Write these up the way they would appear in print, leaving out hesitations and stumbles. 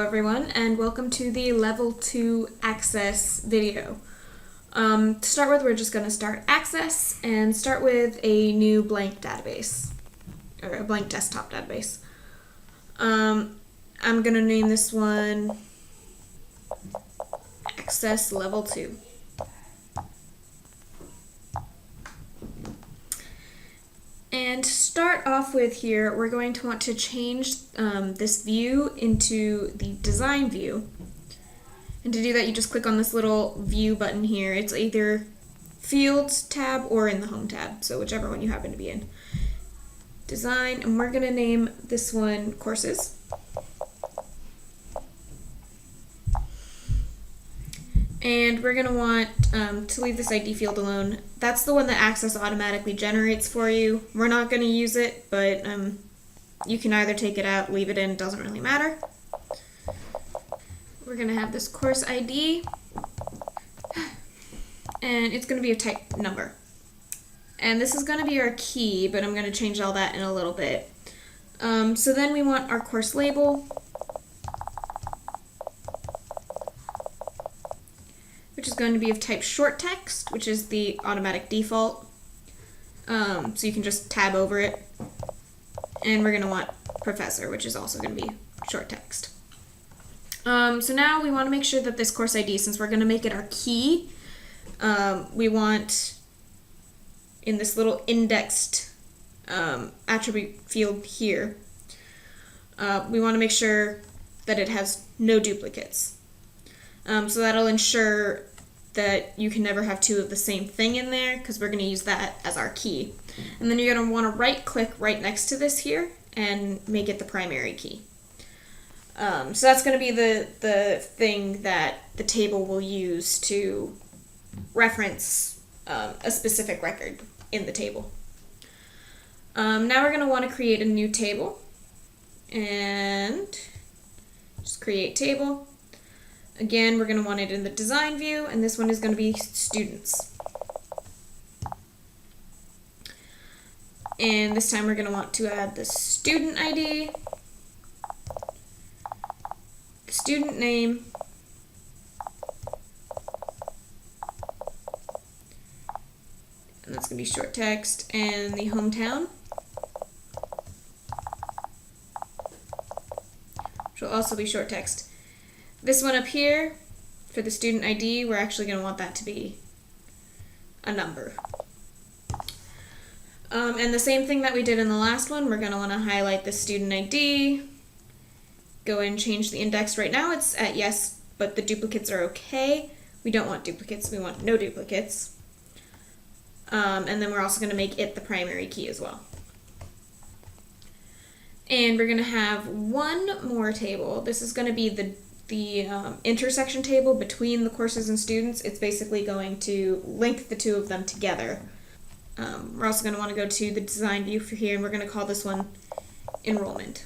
everyone, and welcome to the Level 2 Access video. To start with, we're just going to start Access and start with a new blank database, or a blank desktop database. I'm going to name this one Access Level 2. And to start off with here, we're going to want to change this view into the design view. And to do that, you just click on this little view button here. It's either Fields tab or in the Home tab, so whichever one you happen to be in. Design, and we're going to name this one Courses. And we're going to want to leave this ID field alone. That's the one that Access automatically generates for you. We're not going to use it, but you can either take it out, leave it in, doesn't really matter. We're going to have this course ID, and it's going to be a type number. And this is going to be our key, but I'm going to change all that in a little bit. So then we want our course label, which is going to be of type short text, which is the automatic default. So you can just tab over it. And we're going to want professor, which is also going to be short text. So now we want to make sure that this course ID, since we're going to make it our key, we want in this little indexed attribute field here, we want to make sure that it has no duplicates. So that'll ensure that you can never have two of the same thing in there, because we're going to use that as our key. And then you're going to want to right click right next to this here and make it the primary key. So that's going to be the thing that the table will use to reference a specific record in the table. Now we're going to want to create a new table, and just create table. Again, we're going to want it in the design view, and this one is going to be students. And this time we're going to want to add the student ID, the student name, and that's going to be short text, and the hometown, which will also be short text. This one up here, for the student ID, we're actually going to want that to be a number. And the same thing that we did in the last one, we're going to want to highlight the student ID, go and change the index. Right now it's at yes, but the duplicates are okay. We don't want duplicates, we want no duplicates. And then we're also going to make it the primary key as well. And we're going to have one more table. This is going to be the intersection table between the courses and students. It's basically going to link the two of them together. We're also going to want to go to the design view for here, and we're going to call this one enrollment.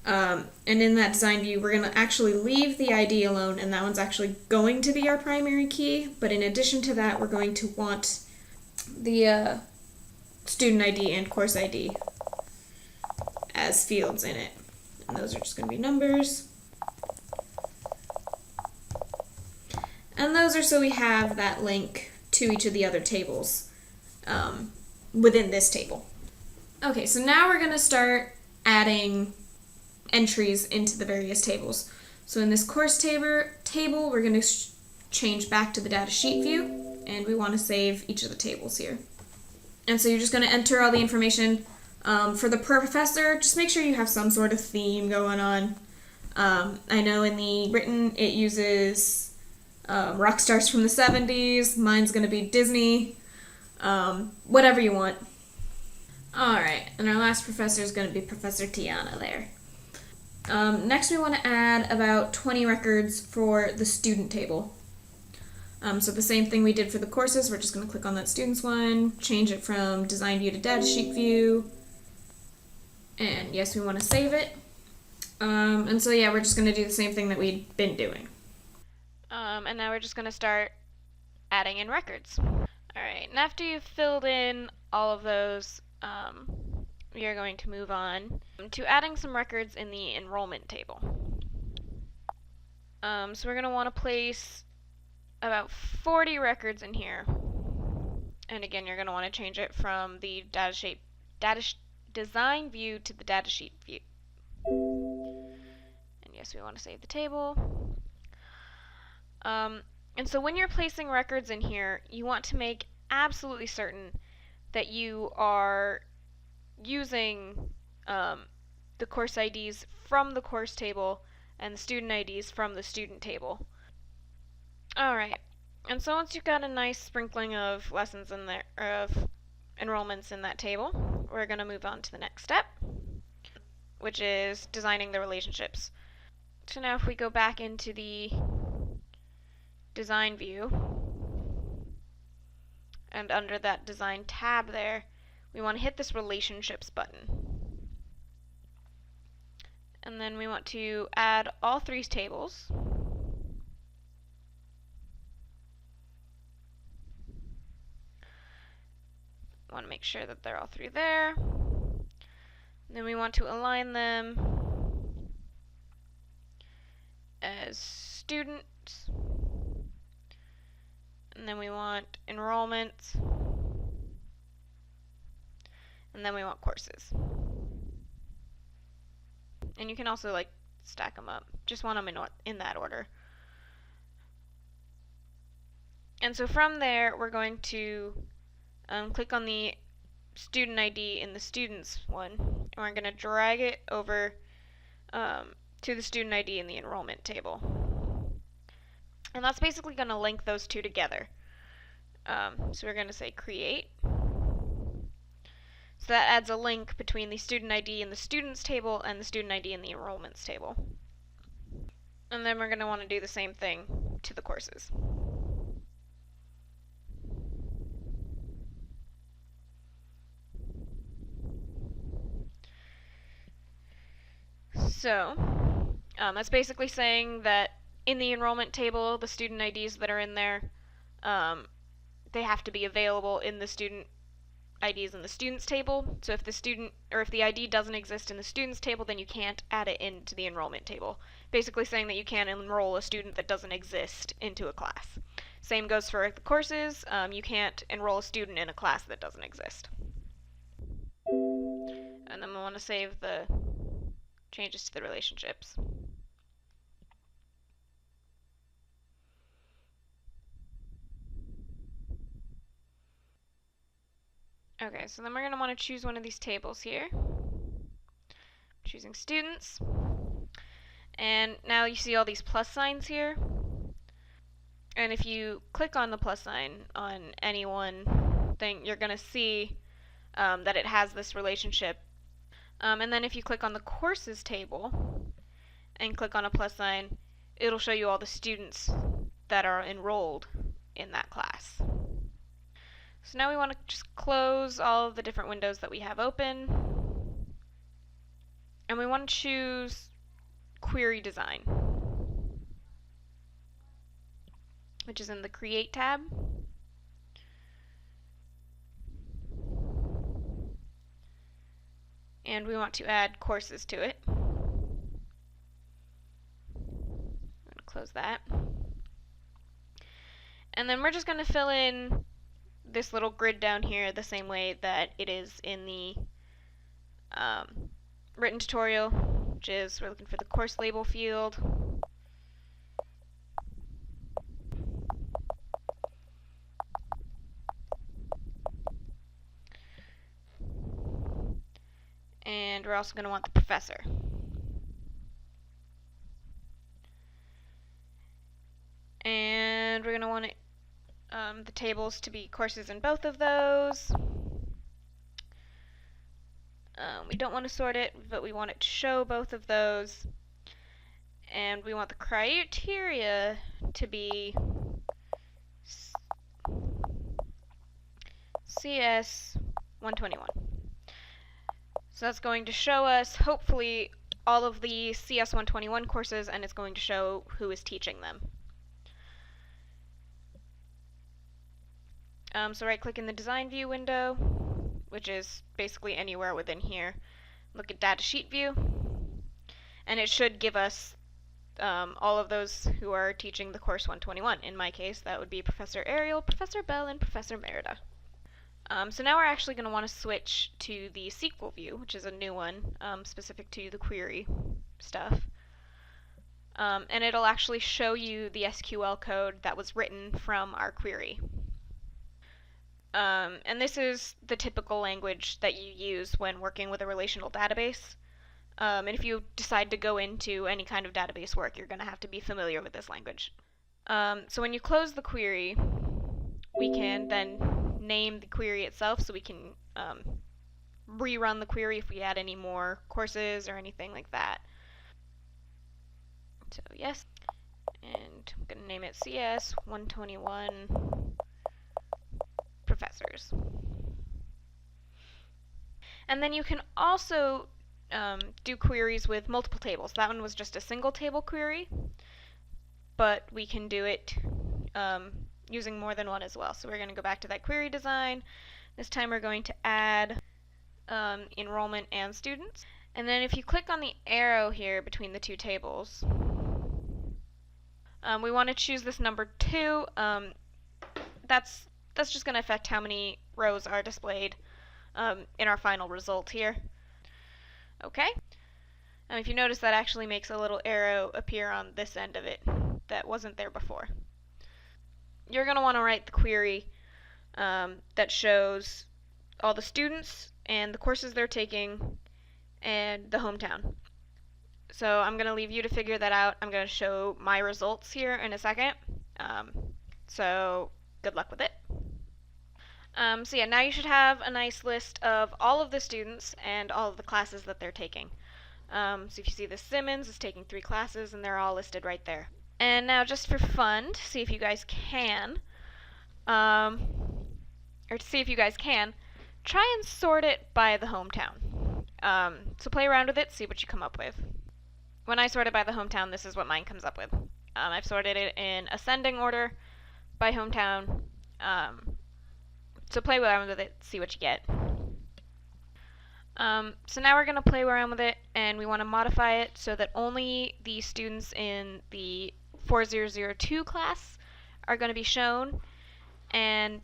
And in that design view, we're going to actually leave the ID alone, and that one's actually going to be our primary key. But in addition to that, we're going to want the student ID and course ID as fields in it. And those are just going to be numbers. And those are so we have that link to each of the other tables within this table. Okay, so now we're going to start adding entries into the various tables. So in this course table, we're going to change back to the data sheet view, and we want to save each of the tables here. And so you're just going to enter all the information. For the professor, just make sure you have some sort of theme going on. I know in the written it uses rock stars from the 70s. Mine's going to be Disney. Whatever you want. Alright, and our last professor is going to be Professor Tiana there. Next we want to add about 20 records for the student table. So the same thing we did for the courses, we're just going to click on that students one, change it from design view to data sheet view. And yes, we want to save it. And so yeah, we're just going to do the same thing that we'd been doing. And now we're just going to start adding in records. Alright, and after you've filled in all of those we are going to move on to adding some records in the enrollment table. So we're going to want to place about 40 records in here. And again, you're going to want to change it from the design view to the datasheet view. And yes, we want to save the table. And so when you're placing records in here, you want to make absolutely certain that you are using the course IDs from the course table and the student IDs from the student table. Alright, and so once you've got a nice sprinkling of lessons in there, of enrollments in that table, we're going to move on to the next step, which is designing the relationships. So now if we go back into the design view, and under that design tab there, we want to hit this relationships button. And then we want to add all three tables. Want to make sure that they're all three there. And then we want to align them as students. And then we want enrollment. And then we want courses. And you can also like stack them up. Just want them in that order. And so from there, we're going to click on the student ID in the students one, and we're going to drag it over to the student ID in the enrollment table. And that's basically going to link those two together. So we're going to say create. So that adds a link between the student ID in the students table and the student ID in the enrollments table. And then we're going to want to do the same thing to the courses. So that's basically saying that in the enrollment table, the student IDs that are in there, they have to be available in the student IDs in the students table. So if the student, or if the ID doesn't exist in the students table, then you can't add it into the enrollment table. Basically saying that you can't enroll a student that doesn't exist into a class. Same goes for the courses. You can't enroll a student in a class that doesn't exist. And then we want to save the changes to the relationships. Okay, so then we're going to want to choose one of these tables here. Choosing students. And now you see all these plus signs here. And if you click on the plus sign on any one thing, you're going to see that it has this relationship. And then if you click on the courses table and click on a plus sign, it'll show you all the students that are enrolled in that class. So now we want to just close all of the different windows that we have open. And we want to choose Query Design, which is in the Create tab. And we want to add courses to it. I'm going to close that. And then we're just going to fill in this little grid down here the same way that it is in the written tutorial, which is we're looking for the course label field. And we're also going to want the professor. And we're going to want it, the tables to be courses in both of those. We don't want to sort it, but we want it to show both of those. And we want the criteria to be CS 121. So that's going to show us, hopefully, all of the CS 121 courses, and it's going to show who is teaching them. So right-click in the Design View window, which is basically anywhere within here. Look at data sheet view, and it should give us all of those who are teaching the course 121. In my case, that would be Professor Ariel, Professor Bell, and Professor Merida. So now we're actually going to want to switch to the SQL view, which is a new one specific to the query stuff. And it'll actually show you the SQL code that was written from our query. And this is the typical language that you use when working with a relational database. And if you decide to go into any kind of database work, you're going to have to be familiar with this language. So when you close the query, we can then name the query itself, so we can rerun the query if we add any more courses or anything like that. So yes, and I'm going to name it CS 121 professors. And then you can also do queries with multiple tables. That one was just a single table query, but we can do it using more than one as well. So we're going to go back to that query design. This time we're going to add enrollment and students. And then if you click on the arrow here between the two tables, we want to choose this number 2. That's just going to affect how many rows are displayed in our final result here. Okay. If you notice, that actually makes a little arrow appear on this end of it that wasn't there before. You're going to want to write the query that shows all the students and the courses they're taking and the hometown. So I'm going to leave you to figure that out. I'm going to show my results here in a second. So good luck with it. So yeah, now you should have a nice list of all of the students and all of the classes that they're taking. So if you see the Simmons is taking 3 classes, and they're all listed right there. And now, just for fun, to see if you guys can, try and sort it by the hometown. So play around with it, see what you come up with. When I sort it by the hometown, this is what mine comes up with. I've sorted it in ascending order by hometown. So play around with it, see what you get. So now we're going to play around with it, and we want to modify it so that only the students in the 4002 class are going to be shown. And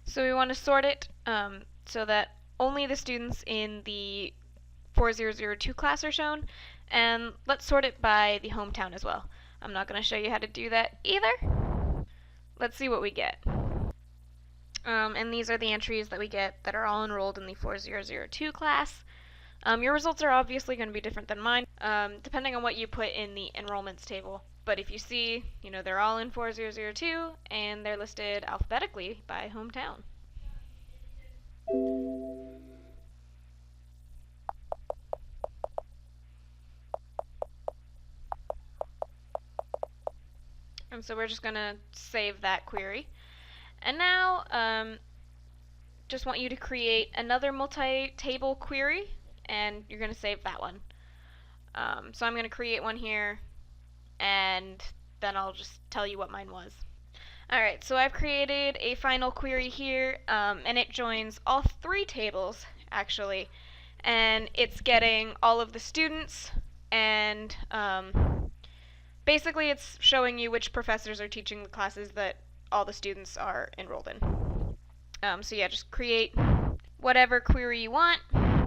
so we want to sort it so that only the students in the 4002 class are shown. And let's sort it by the hometown as well. I'm not going to show you how to do that either. Let's see what we get. And these are the entries that we get that are all enrolled in the 4002 class. Your results are obviously going to be different than mine, depending on what you put in the enrollments table. But if you see, they're all in 4002, and they're listed alphabetically by hometown. And so we're just going to save that query. And now, just want you to create another multi-table query, and you're going to save that one. So I'm going to create one here, and then I'll just tell you what mine was. Alright, so I've created a final query here, and it joins all 3 tables, actually. And it's getting all of the students, and basically it's showing you which professors are teaching the classes that all the students are enrolled in. So yeah, just create whatever query you want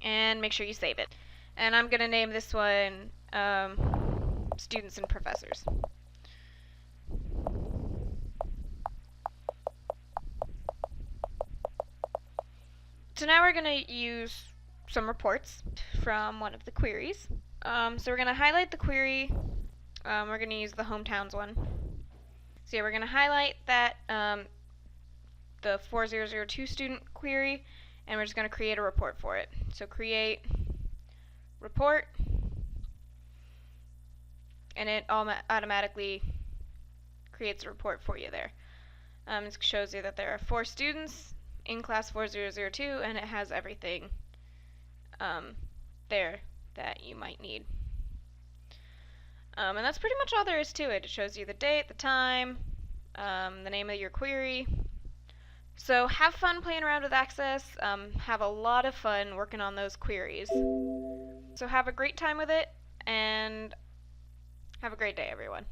and make sure you save it. And I'm going to name this one Students and Professors. So now we're going to use some reports from one of the queries. So we're going to highlight the query. We're going to use the hometowns one. So yeah, we're going to highlight that the 4002 student query, and we're just going to create a report for it. So create report, and it automatically creates a report for you there. It shows you that there are 4 students in class 4002, and it has everything there that you might need. And that's pretty much all there is to it. It shows you the date, the time, the name of your query, So have fun playing around with Access. Have a lot of fun working on those queries. So have a great time with it, and have a great day, everyone.